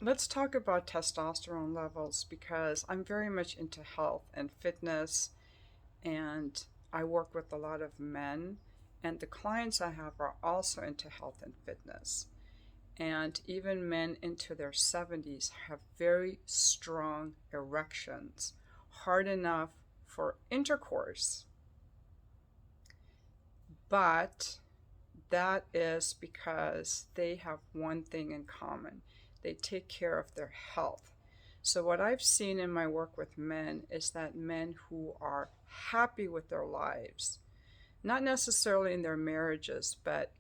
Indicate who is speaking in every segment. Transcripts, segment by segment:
Speaker 1: Let's talk about testosterone levels because I'm very much into health and fitness, and I work with a lot of men, and the clients I have are also into health and fitness. And even men into their 70s have very strong erections, hard enough for intercourse. But that is because they have one thing in common: they take care of their health. So, what I've seen in my work with men is that men who are happy with their lives, not necessarily in their marriages, but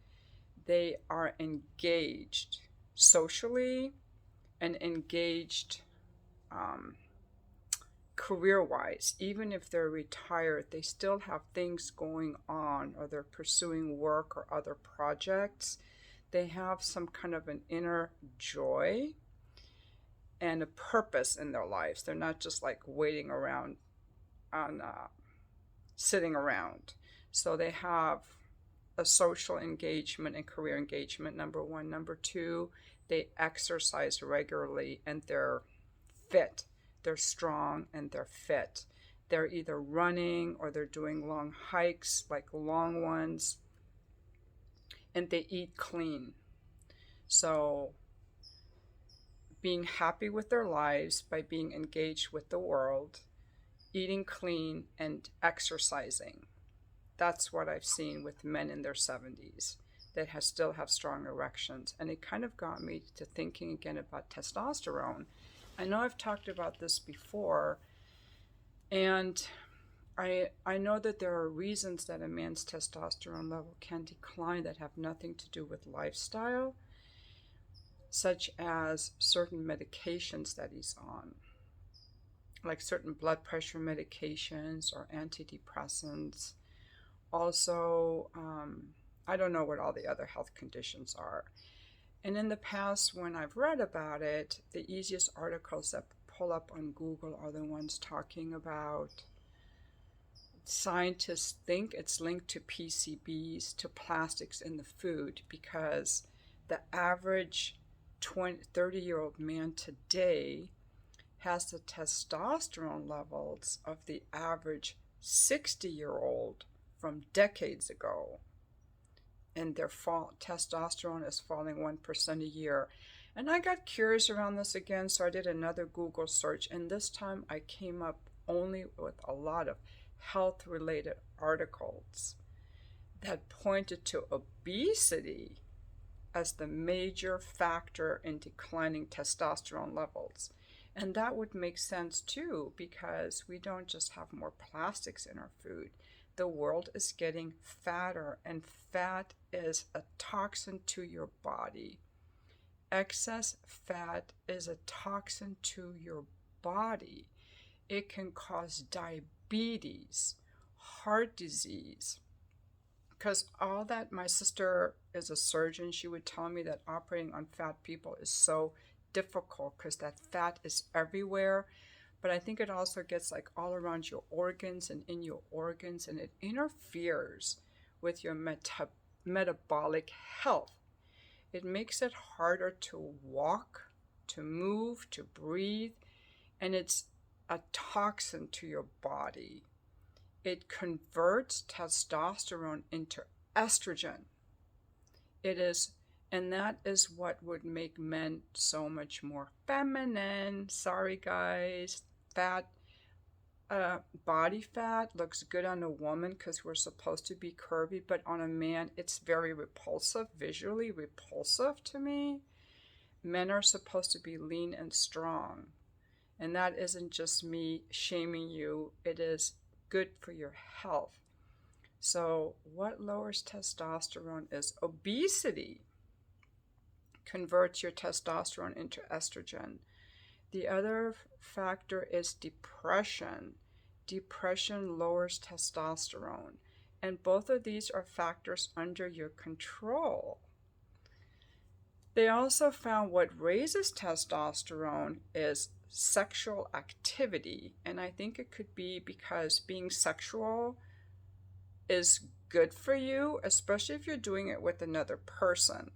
Speaker 1: they are engaged socially and engaged um, career wise. Even if they're retired, they still have things going on, or they're pursuing work or other projects. They have some kind of an inner joy and a purpose in their lives. They're not just like waiting around on sitting around. So they have a social engagement and career engagement, number one. Number two, they exercise regularly and they're fit. They're strong and they're fit. They're either running or they're doing long hikes, like long ones, and they eat clean. So, being happy with their lives by being engaged with the world, eating clean, and exercising. That's what I've seen with men in their 70s that still have strong erections. And it kind of got me to thinking again about testosterone. I know I've talked about this before, and I know that there are reasons that a man's testosterone level can decline that have nothing to do with lifestyle, such as certain medications that he's on, like certain blood pressure medications or antidepressants. Also, I don't know what all the other health conditions are. And in the past, when I've read about it, the easiest articles that pull up on Google are the ones talking about scientists think it's linked to PCBs, to plastics in the food, because the average 30-year-old man today has the testosterone levels of the average 60-year-old from decades ago. And their testosterone is falling 1% a year. And I got curious around this again, so I did another Google search, and this time I came up only with a lot of health related articles that pointed to obesity as the major factor in declining testosterone levels. And that would make sense too, because we don't just have more plastics in our food. The world is getting fatter, and fat is a toxin to your body. Excess fat is a toxin to your body. It can cause diabetes, heart disease. Because all that, my sister is a surgeon, she would tell me that operating on fat people is so difficult because that fat is everywhere. But I think it also gets like all around your organs and in your organs, and it interferes with your metabolic health. It makes it harder to walk, to move, to breathe, and it's a toxin to your body. It converts testosterone into estrogen. It is, and that is what would make men so much more feminine. Sorry, guys. Fat, body fat looks good on a woman because we're supposed to be curvy, but on a man, it's very repulsive, visually repulsive to me. Men are supposed to be lean and strong. And that isn't just me shaming you, it is good for your health. So, what lowers testosterone is obesity, converts your testosterone into estrogen. The other factor is depression. Depression lowers testosterone. And both of these are factors under your control. They also found what raises testosterone is sexual activity. And I think it could be because being sexual is good for you, especially if you're doing it with another person.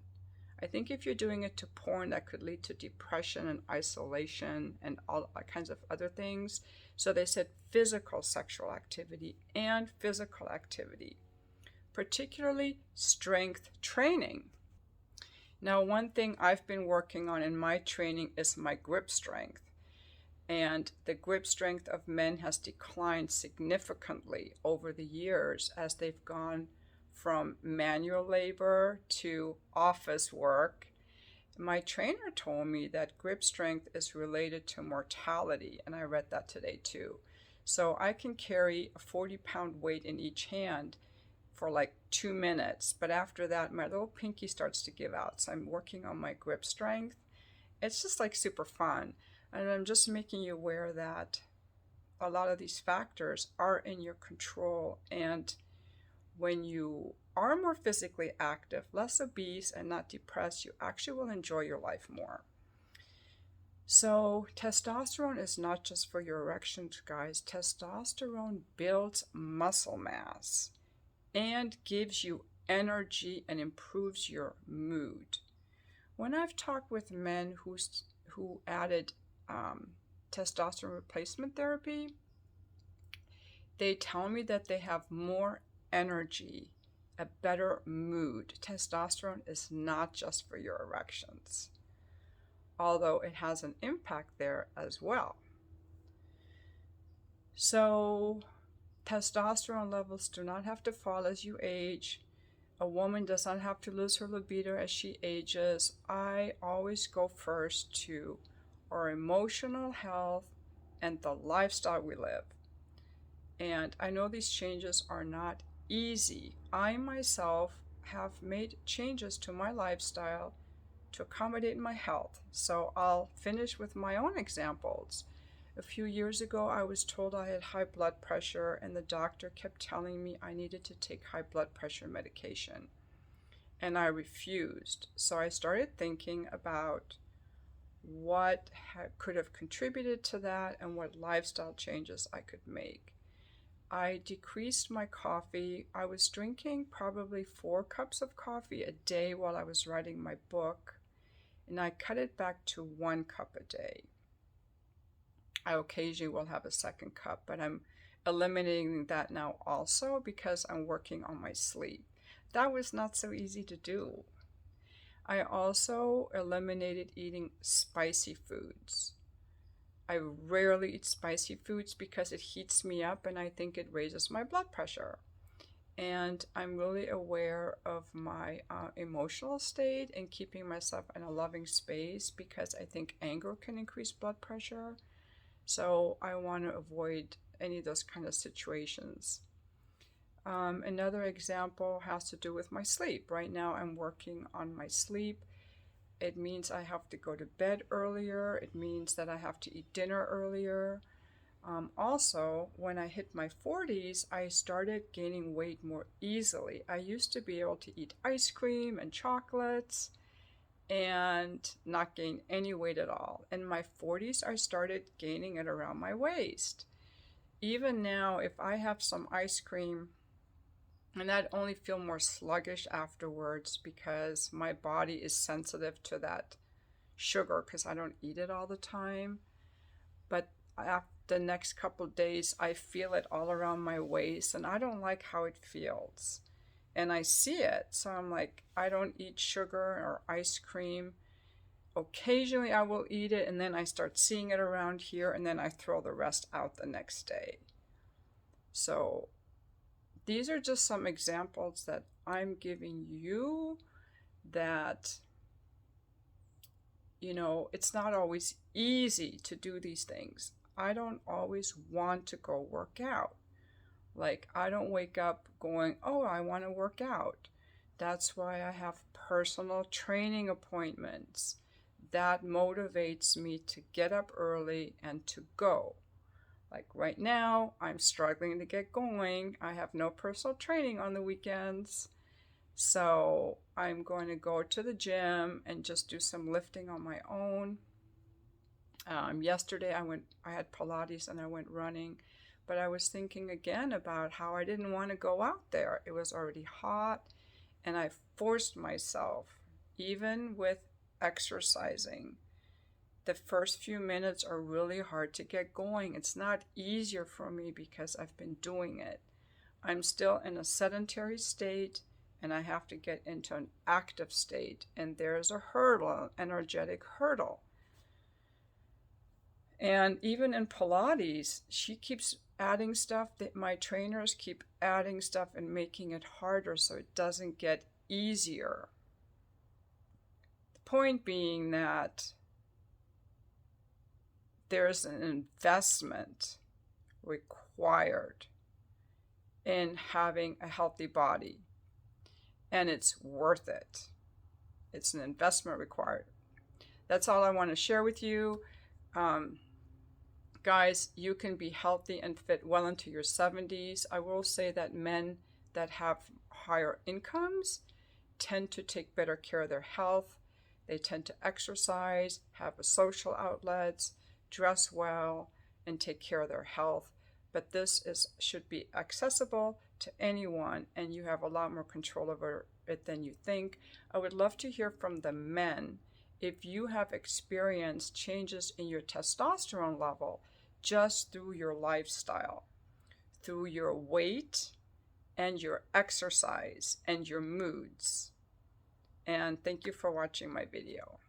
Speaker 1: I think if you're doing it to porn, that could lead to depression and isolation and all kinds of other things. So they said physical sexual activity and physical activity, particularly strength training. Now, one thing I've been working on in my training is my grip strength. And the grip strength of men has declined significantly over the years as they've gone from manual labor to office work. My trainer told me that grip strength is related to mortality, and I read that today too. So I can carry a 40-pound weight in each hand for like 2 minutes, but after that my little pinky starts to give out. So I'm working on my grip strength. It's just like super fun. And I'm just making you aware that a lot of these factors are in your control. And when you are more physically active, less obese, and not depressed, you actually will enjoy your life more. So testosterone is not just for your erections, guys. Testosterone builds muscle mass and gives you energy and improves your mood. When I've talked with men who added testosterone replacement therapy, they tell me that they have more energy, a better mood. Testosterone is not just for your erections, although it has an impact there as well. So testosterone levels do not have to fall as you age. A woman does not have to lose her libido as she ages. I always go first to our emotional health and the lifestyle we live. And I know these changes are not easy. I myself have made changes to my lifestyle to accommodate my health. So I'll finish with my own examples. A few years ago, I was told I had high blood pressure, and the doctor kept telling me I needed to take high blood pressure medication. And I refused. So I started thinking about what could have contributed to that and what lifestyle changes I could make. I decreased my coffee. I was drinking probably 4 cups of coffee a day while I was writing my book, and I cut it back to 1 cup a day. I occasionally will have a 2nd cup, but I'm eliminating that now also because I'm working on my sleep. That was not so easy to do. I also eliminated eating spicy foods. I rarely eat spicy foods because it heats me up and I think it raises my blood pressure. And I'm really aware of my emotional state and keeping myself in a loving space because I think anger can increase blood pressure. So I want to avoid any of those kind of situations. Another example has to do with my sleep. Right now I'm working on my sleep. It means I have to go to bed earlier. It means that I have to eat dinner earlier. Also, when I hit my 40s, I started gaining weight more easily. I used to be able to eat ice cream and chocolates and not gain any weight at all. In my 40s, I started gaining it around my waist. Even now, if I have some ice cream, and I'd only feel more sluggish afterwards because my body is sensitive to that sugar because I don't eat it all the time. But after the next couple of days, I feel it all around my waist, and I don't like how it feels. And I see it, so I'm like, I don't eat sugar or ice cream. Occasionally I will eat it, and then I start seeing it around here, and then I throw the rest out the next day. So these are just some examples that I'm giving you that, it's not always easy to do these things. I don't always want to go work out. Like, I don't wake up going, oh, I want to work out. That's why I have personal training appointments. That motivates me to get up early and to go. Like right now, I'm struggling to get going. I have no personal training on the weekends. So I'm going to go to the gym and just do some lifting on my own. Yesterday I had Pilates and I went running. But I was thinking again about how I didn't want to go out there. It was already hot, and I forced myself even with exercising, the first few minutes are really hard to get going. It's not easier for me because I've been doing it. I'm still in a sedentary state, and I have to get into an active state. And there's a hurdle, an energetic hurdle. And even in Pilates, she keeps adding stuff, that my trainers keep adding stuff and making it harder so it doesn't get easier. The point being that there's an investment required in having a healthy body, and it's worth it. It's an investment required. That's all I want to share with you. Guys, you can be healthy and fit well into your 70s. I will say that men that have higher incomes tend to take better care of their health. They tend to exercise, have social outlets, dress well, and take care of their health. But this should be accessible to anyone, and you have a lot more control over it than you think. I would love to hear from the men if you have experienced changes in your testosterone level just through your lifestyle, through your weight and your exercise and your moods. And thank you for watching my video.